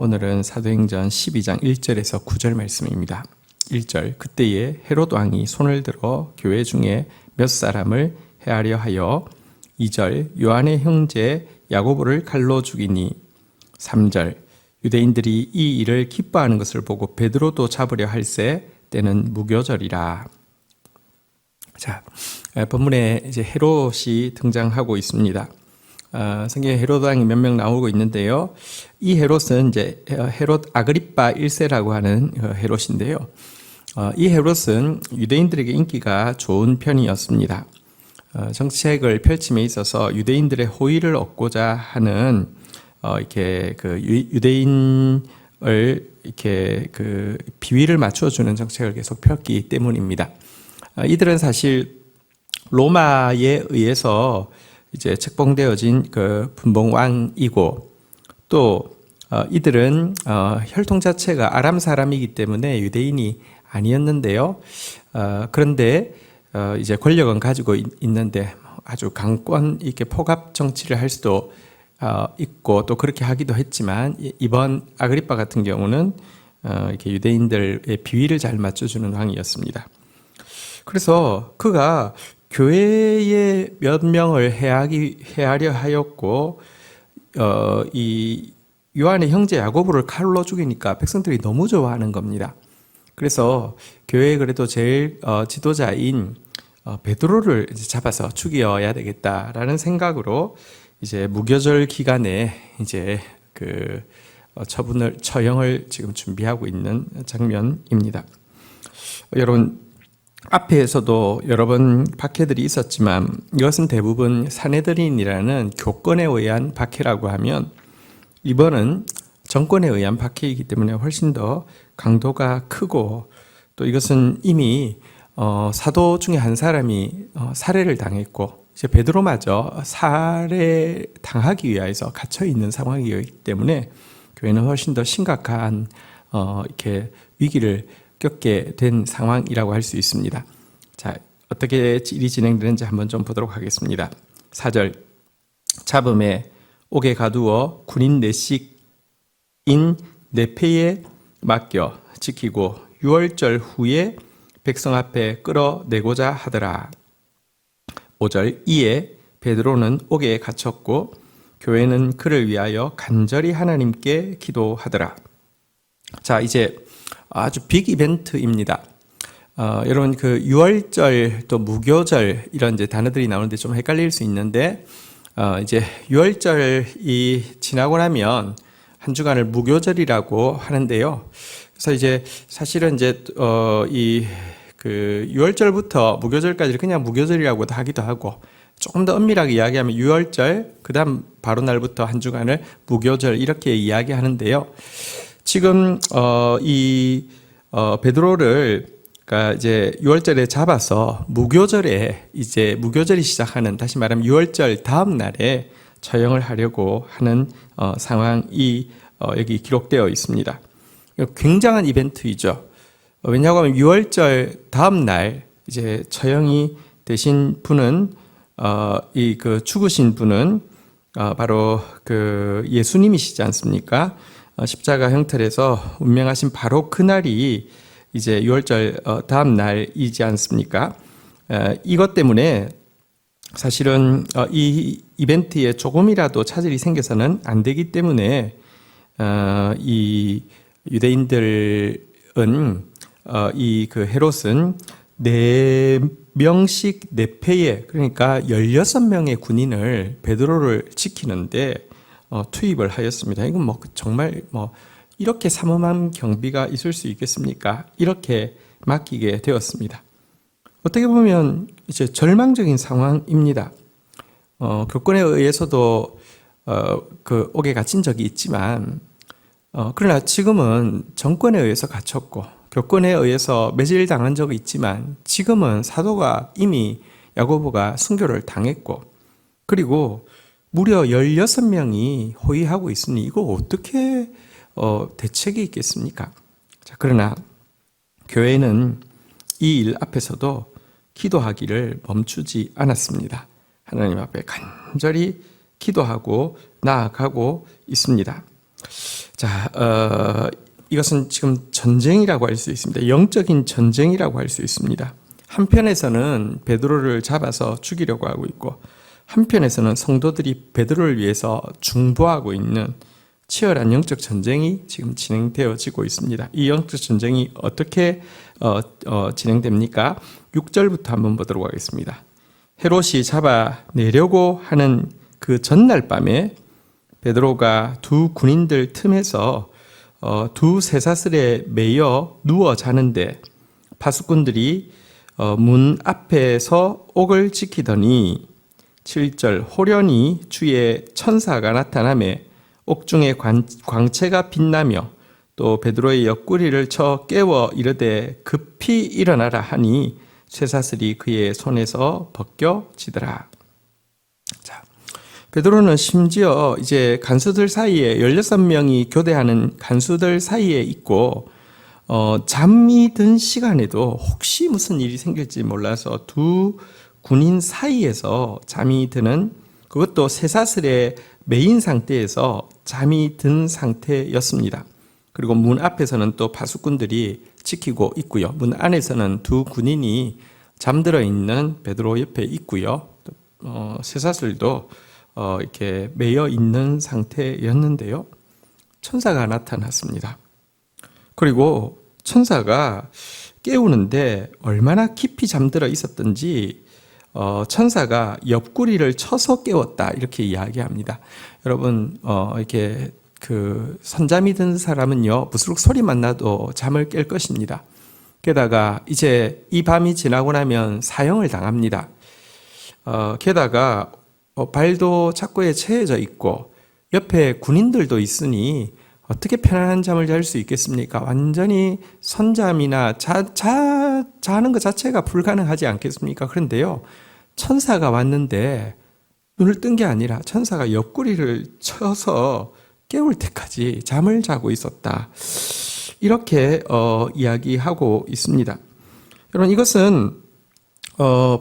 오늘은 사도행전 12장 1절에서 9절 말씀입니다. 1절, 그때에 헤롯 왕이 손을 들어 교회 중에 몇 사람을 해하려 하여 2절, 요한의 형제 야고보를 칼로 죽이니 3절, 유대인들이 이 일을 기뻐하는 것을 보고 베드로도 잡으려 할새 때는 무교절이라. 자, 본문에 이제 헤롯이 등장하고 있습니다. 성경에 헤롯 왕이 몇 명 나오고 있는데요. 이 헤롯은 이제 헤롯 아그리파 1세라고 하는 헤롯인데요. 이 헤롯은 유대인들에게 인기가 좋은 편이었습니다. 정책을 펼침에 있어서 유대인들의 호의를 얻고자 하는 이렇게 그 유대인을 이렇게 그 비위를 맞춰주는 정책을 계속 폈기 때문입니다. 이들은 사실 로마에 의해서 이제 책봉되어진 그 분봉왕이고 또 이들은 혈통 자체가 아람 사람이기 때문에 유대인이 아니었는데요. 그런데 이제 권력은 가지고 있는데 아주 강권 있게 포갑 정치를 할 수도 있고 또 그렇게 하기도 했지만 이번 아그리파 같은 경우는 이렇게 유대인들의 비위를 잘 맞춰주는 왕이었습니다. 그래서 그가 교회에 몇 명을 해하려 하였고 이 요한의 형제 야고보를 칼로 죽이니까 백성들이 너무 좋아하는 겁니다. 그래서 교회에 그래도 제일 지도자인 베드로를 이제 잡아서 죽여야 되겠다라는 생각으로 이제 무교절 기간에 이제 그 처형을 지금 준비하고 있는 장면입니다. 여러분, 앞에서도 여러 번 박해들이 있었지만 이것은 대부분 사내들인이라는 교권에 의한 박해라고 하면 이번은 정권에 의한 박해이기 때문에 훨씬 더 강도가 크고 또 이것은 이미 사도 중에 한 사람이 살해를 당했고 이제 베드로마저 살해 당하기 위해서 갇혀 있는 상황이기 때문에 교회는 훨씬 더 심각한 이렇게 위기를 겪게 된 상황이라고 할 수 있습니다. 자, 어떻게 일이 진행되는지 한번 좀 보도록 하겠습니다. 4절, 잡음에 옥에 가두어 군인 내식인 네페에 맡겨 지키고 6월절 후에 백성 앞에 끌어내고자 하더라. 5절, 이에 베드로는 옥에 갇혔고 교회는 그를 위하여 간절히 하나님께 기도하더라. 자, 이제 아주 빅 이벤트입니다. 여러분 그 6월절 또 무교절 이런 이제 단어들이 나오는데 좀 헷갈릴 수 있는데 이제 6월절이 지나고 나면 한 주간을 무교절이라고 하는데요. 그래서 이제 사실은 이제 이 그 6월절부터 무교절까지 그냥 무교절이라고도 하기도 하고 조금 더 엄밀하게 이야기하면 6월절 그다음 바로 날부터 한 주간을 무교절 이렇게 이야기하는데요. 지금 이 베드로를 그러니까 이제 6월절에 잡아서 무교절이 시작하는 다시 말하면 6월절 다음 날에 처형을 하려고 하는 상황이 여기 기록되어 있습니다. 굉장한 이벤트이죠. 왜냐하면 6월절 다음 날 이제 처형이 되신 분은 이 그 죽으신 분은 바로 그 예수님이시지 않습니까? 십자가 형틀에서 운명하신 바로 그날이 이제 6월절 다음 날이지 않습니까? 이것 때문에 사실은 이 이벤트에 조금이라도 차질이 생겨서는 안 되기 때문에 이 유대인들은 이 그 헤롯은 4명씩 4패에 그러니까 16명의 군인을 베드로를 지키는데 투입을 하였습니다. 이건 뭐 정말 뭐 이렇게 삼엄한 경비가 있을 수 있겠습니까? 이렇게 맡기게 되었습니다. 어떻게 보면 이제 절망적인 상황입니다. 교권에 의해서도 그 옥에 갇힌 적이 있지만 그러나 지금은 정권에 의해서 갇혔고 교권에 의해서 매질당한 적이 있지만 지금은 사도가 이미 야고보가 순교를 당했고 그리고 무려 16명이 호위하고 있으니 이거 어떻게 대책이 있겠습니까? 자, 그러나 교회는 이 일 앞에서도 기도하기를 멈추지 않았습니다. 하나님 앞에 간절히 기도하고 나아가고 있습니다. 자, 이것은 지금 전쟁이라고 할 수 있습니다. 영적인 전쟁이라고 할 수 있습니다. 한편에서는 베드로를 잡아서 죽이려고 하고 있고, 한편에서는 성도들이 베드로를 위해서 중보하고 있는 치열한 영적 전쟁이 지금 진행되어지고 있습니다. 이 영적 전쟁이 어떻게 진행됩니까? 6절부터 한번 보도록 하겠습니다. 헤롯이 잡아내려고 하는 그 전날 밤에 베드로가 두 군인들 틈에서 두 쇠사슬에 매여 누워 자는데 파수꾼들이 문 앞에서 옥을 지키더니 7절 호련히 주의 천사가 나타나매 옥중에 광채가 빛나며 또 베드로의 옆구리를 쳐 깨워 이르되 급히 일어나라 하니 쇠사슬이 그의 손에서 벗겨지더라. 자, 베드로는 심지어 이제 간수들 사이에 16명이 교대하는 간수들 사이에 있고 잠이 든 시간에도 혹시 무슨 일이 생길지 몰라서 두 군인 사이에서 잠이 드는, 그것도 쇠사슬에 매인 상태에서 잠이 든 상태였습니다. 그리고 문 앞에서는 또 파수꾼들이 지키고 있고요. 문 안에서는 두 군인이 잠들어 있는 베드로 옆에 있고요. 쇠사슬도 이렇게 매여 있는 상태였는데요. 천사가 나타났습니다. 그리고 천사가 깨우는데 얼마나 깊이 잠들어 있었던지 천사가 옆구리를 쳐서 깨웠다 이렇게 이야기합니다. 여러분 이렇게 그 선잠이 든 사람은요 무슨 소리만 나도 잠을 깰 것입니다. 게다가 이제 이 밤이 지나고 나면 사형을 당합니다. 게다가 발도 착고에 채해져 있고 옆에 군인들도 있으니 어떻게 편안한 잠을 잘 수 있겠습니까? 완전히 선잠이나 자는 것 자체가 불가능하지 않겠습니까? 그런데요, 천사가 왔는데 눈을 뜬 게 아니라 천사가 옆구리를 쳐서 깨울 때까지 잠을 자고 있었다. 이렇게 이야기하고 있습니다. 여러분, 이것은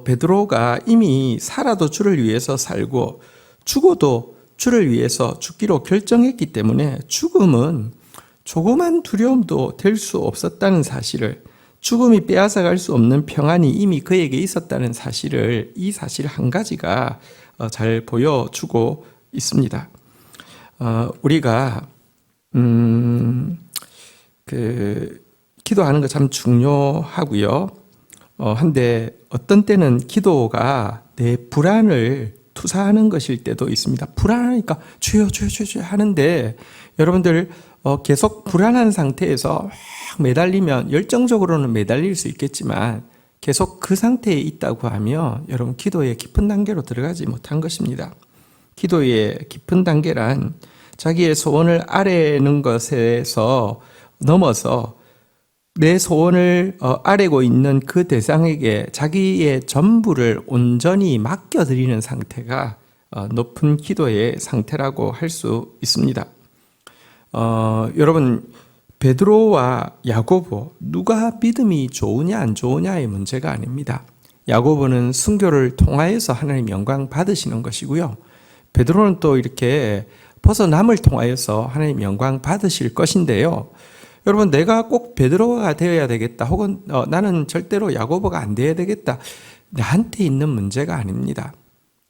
베드로가 이미 살아도 주를 위해서 살고 죽어도 주를 위해서 죽기로 결정했기 때문에 죽음은 조그만 두려움도 될 수 없었다는 사실을, 죽음이 빼앗아갈 수 없는 평안이 이미 그에게 있었다는 사실을, 이 사실 한 가지가 잘 보여주고 있습니다. 우리가 기도하는 거 참 중요하고요. 한데 어떤 때는 기도가 내 불안을 투사하는 것일 때도 있습니다. 불안하니까 주여 주여 주여 하는데 여러분들 계속 불안한 상태에서 막 매달리면 열정적으로는 매달릴 수 있겠지만 계속 그 상태에 있다고 하면 여러분 기도의 깊은 단계로 들어가지 못한 것입니다. 기도의 깊은 단계란 자기의 소원을 아뢰는 것에서 넘어서 내 소원을 아뢰고 있는 그 대상에게 자기의 전부를 온전히 맡겨드리는 상태가 높은 기도의 상태라고 할 수 있습니다. 여러분, 베드로와 야고보, 누가 믿음이 좋으냐 안 좋으냐의 문제가 아닙니다. 야고보는 순교를 통하여서 하나님 영광 받으시는 것이고요. 베드로는 또 이렇게 벗어남을 통하여서 하나님 영광 받으실 것인데요. 여러분, 내가 꼭 베드로가 되어야 되겠다, 혹은 나는 절대로 야고보가 안 되어야 되겠다, 나한테 있는 문제가 아닙니다.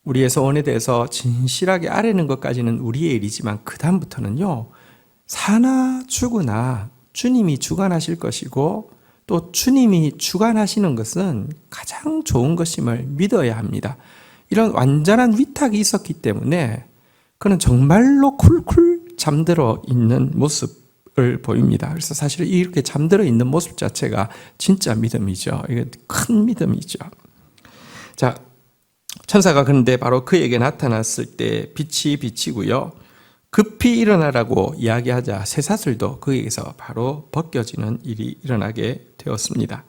우리의 소원에 대해서 진실하게 아뢰는 것까지는 우리의 일이지만 그 다음부터는요, 사나 죽으나 주님이 주관하실 것이고 또 주님이 주관하시는 것은 가장 좋은 것임을 믿어야 합니다. 이런 완전한 위탁이 있었기 때문에 그는 정말로 쿨쿨 잠들어 있는 모습을 보입니다. 그래서 사실 이렇게 잠들어 있는 모습 자체가 진짜 믿음이죠. 이게 큰 믿음이죠. 자, 천사가 그런데 바로 그에게 나타났을 때 빛이 비치고요. 급히 일어나라고 이야기하자 쇠사슬도 그에게서 바로 벗겨지는 일이 일어나게 되었습니다.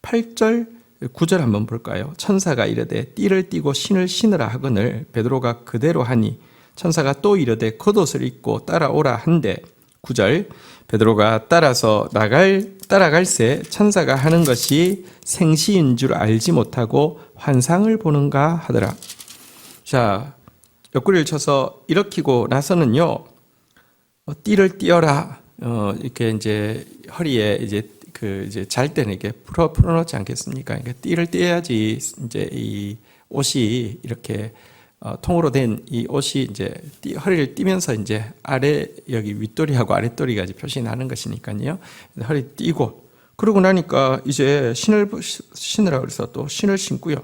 8절, 9절 한번 볼까요? 천사가 이르되 띠를 띠고 신을 신으라 하거늘 베드로가 그대로 하니 천사가 또 이르되 겉옷을 입고 따라오라 한데 9절, 베드로가 따라갈새 천사가 하는 것이 생시인 줄 알지 못하고 환상을 보는가 하더라. 자, 옆구리를 쳐서 일으키고 나서는요, 띠를 띄어라. 이렇게 이제 허리에 이제 잘 때는 이렇게 풀어놓지 않겠습니까? 그러니까 띠를 띄어야지 이제 이 옷이 이렇게 통으로 된 이 옷이 이제 허리를 띠면서 이제 아래 여기 윗도리하고 아랫도리가 이제 표시 나는 것이니까요. 허리 띠고 그러고 나니까 이제 신으라 그래서 또 신을 신고요.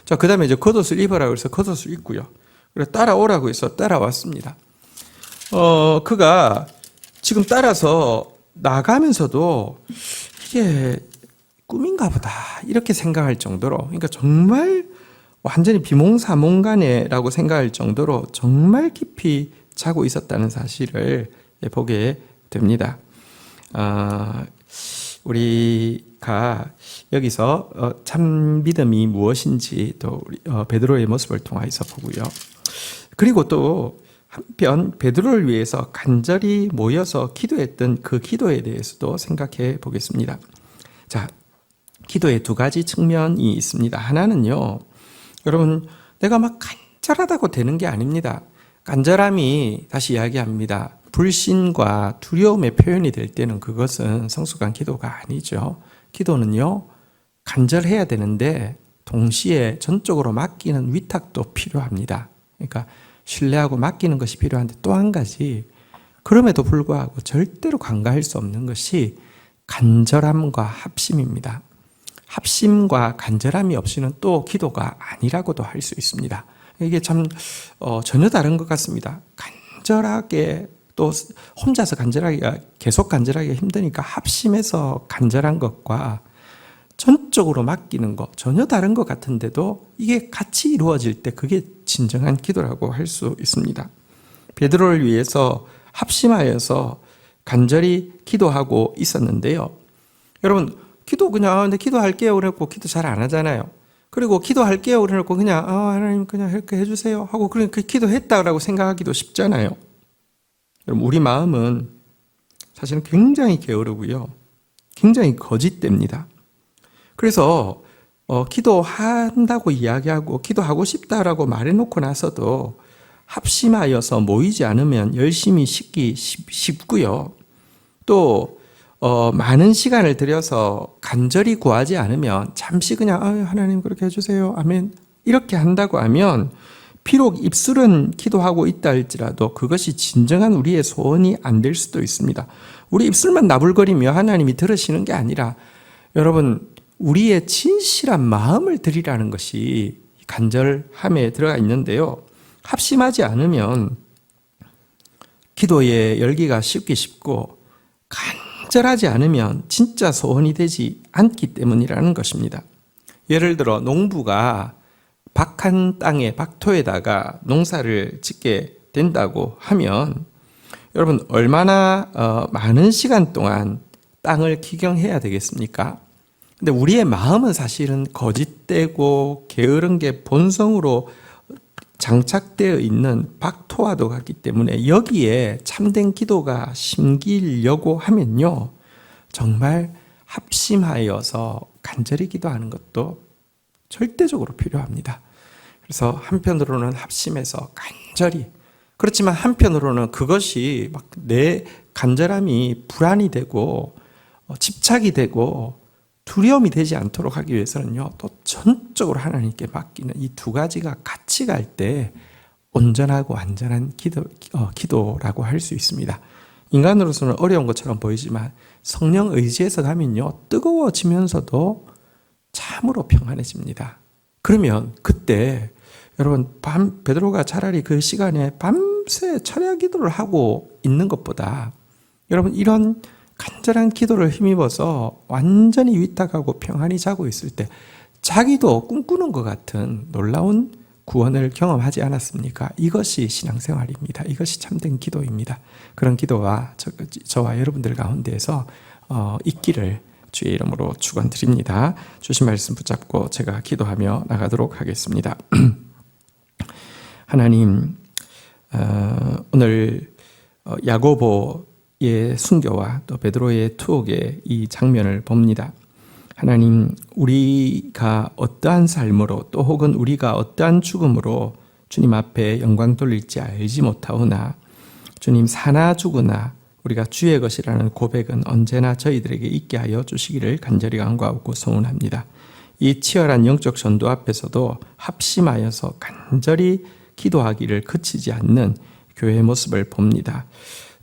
자, 그다음에 이제 겉옷을 입어라 그래서 겉옷을 입고요. 그래서 따라오라고 해서 따라왔습니다. 그가 지금 따라서 나가면서도 이게 꿈인가 보다 이렇게 생각할 정도로, 그러니까 정말 완전히 비몽사몽간에라고 생각할 정도로 정말 깊이 자고 있었다는 사실을 보게 됩니다. 우리가 여기서 참 믿음이 무엇인지 또 베드로의 모습을 통해서 보고요. 그리고 또 한편 베드로를 위해서 간절히 모여서 기도했던 그 기도에 대해서도 생각해 보겠습니다. 자, 기도의 두 가지 측면이 있습니다. 하나는요, 여러분, 내가 막 간절하다고 되는 게 아닙니다. 간절함이, 다시 이야기합니다, 불신과 두려움의 표현이 될 때는 그것은 성숙한 기도가 아니죠. 기도는요, 간절해야 되는데 동시에 전적으로 맡기는 위탁도 필요합니다. 그러니까 신뢰하고 맡기는 것이 필요한데, 또 한 가지, 그럼에도 불구하고 절대로 간과할 수 없는 것이 간절함과 합심입니다. 합심과 간절함이 없이는 또 기도가 아니라고도 할 수 있습니다. 이게 참 전혀 다른 것 같습니다. 간절하게, 또 혼자서 간절하기가, 계속 간절하기가 힘드니까 합심해서 간절한 것과 전적으로 맡기는 것 전혀 다른 것 같은데도 이게 같이 이루어질 때 그게 진정한 기도라고 할 수 있습니다. 베드로를 위해서 합심하여서 간절히 기도하고 있었는데요. 여러분, 기도 그냥 근데 기도할게요 그래놓고 기도 잘 안 하잖아요. 그리고 기도할게요 그래놓고 그냥 하나님 그냥 이렇게 해주세요 하고 그냥 그 기도했다라고 생각하기도 쉽잖아요. 여러분, 우리 마음은 사실은 굉장히 게으르고요, 굉장히 거짓됩니다. 그래서 기도한다고 이야기하고 기도하고 싶다라고 말해놓고 나서도 합심하여서 모이지 않으면 열심히 쉽기 쉽고요. 또 많은 시간을 들여서 간절히 구하지 않으면 잠시 그냥 하나님 그렇게 해주세요 아멘 이렇게 한다고 하면 비록 입술은 기도하고 있다 할지라도 그것이 진정한 우리의 소원이 안 될 수도 있습니다. 우리 입술만 나불거리며 하나님이 들으시는 게 아니라, 여러분, 우리의 진실한 마음을 드리라는 것이 간절함에 들어가 있는데요. 합심하지 않으면 기도의 열기가 식기 쉽고, 간절하지 않으면 진짜 소원이 되지 않기 때문이라는 것입니다. 예를 들어 농부가 박한 땅에, 박토에다가 농사를 짓게 된다고 하면 여러분, 얼마나 많은 시간 동안 땅을 기경해야 되겠습니까? 근데 우리의 마음은 사실은 거짓되고 게으른 게 본성으로 장착되어 있는 박토와도 같기 때문에 여기에 참된 기도가 심기려고 하면요, 정말 합심하여서 간절히 기도하는 것도 절대적으로 필요합니다. 그래서 한편으로는 합심해서 간절히, 그렇지만 한편으로는 그것이 막 내 간절함이 불안이 되고 집착이 되고 두려움이 되지 않도록 하기 위해서는요, 또 전적으로 하나님께 맡기는 이 두 가지가 같이 갈 때 온전하고 완전한 기도라고 할 수 있습니다. 인간으로서는 어려운 것처럼 보이지만 성령 의지해서 가면요, 뜨거워지면서도 참으로 평안해집니다. 그러면 그때 여러분, 베드로가 차라리 그 시간에 밤새 철야 기도를 하고 있는 것보다 여러분, 이런 간절한 기도를 힘입어서 완전히 위탁하고 평안히 자고 있을 때 자기도 꿈꾸는 것 같은 놀라운 구원을 경험하지 않았습니까? 이것이 신앙생활입니다. 이것이 참된 기도입니다. 그런 기도가 저와 여러분들 가운데에서 있기를 주의 이름으로 축원드립니다. 주신 말씀 붙잡고 제가 기도하며 나가도록 하겠습니다. 하나님, 오늘 야고보의 순교와 또 베드로의 투옥의 이 장면을 봅니다. 하나님, 우리가 어떠한 삶으로 또 혹은 우리가 어떠한 죽음으로 주님 앞에 영광 돌릴지 알지 못하오나 주님 사나 죽으나 우리가 주의 것이라는 고백은 언제나 저희들에게 있게 하여 주시기를 간절히 간구하고 소원합니다. 이 치열한 영적 전도 앞에서도 합심하여서 간절히 기도하기를 그치지 않는 교회의 모습을 봅니다.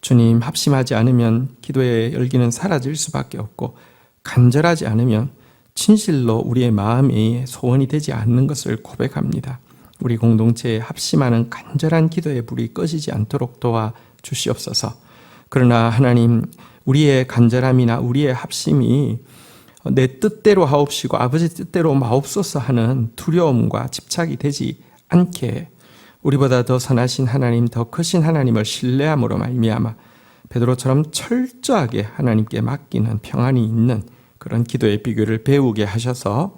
주님, 합심하지 않으면 기도의 열기는 사라질 수밖에 없고 간절하지 않으면 진실로 우리의 마음이 소원이 되지 않는 것을 고백합니다. 우리 공동체에 합심하는 간절한 기도의 불이 꺼지지 않도록 도와 주시옵소서. 그러나 하나님, 우리의 간절함이나 우리의 합심이 내 뜻대로 하옵시고 아버지 뜻대로 마옵소서 하는 두려움과 집착이 되지 않게 우리보다 더 선하신 하나님, 더 크신 하나님을 신뢰함으로 말미암아 베드로처럼 철저하게 하나님께 맡기는 평안이 있는 그런 기도의 비결을 배우게 하셔서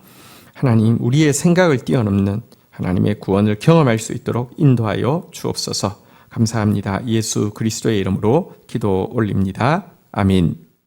하나님, 우리의 생각을 뛰어넘는 하나님의 구원을 경험할 수 있도록 인도하여 주옵소서. 감사합니다. 예수 그리스도의 이름으로 기도 올립니다. 아멘.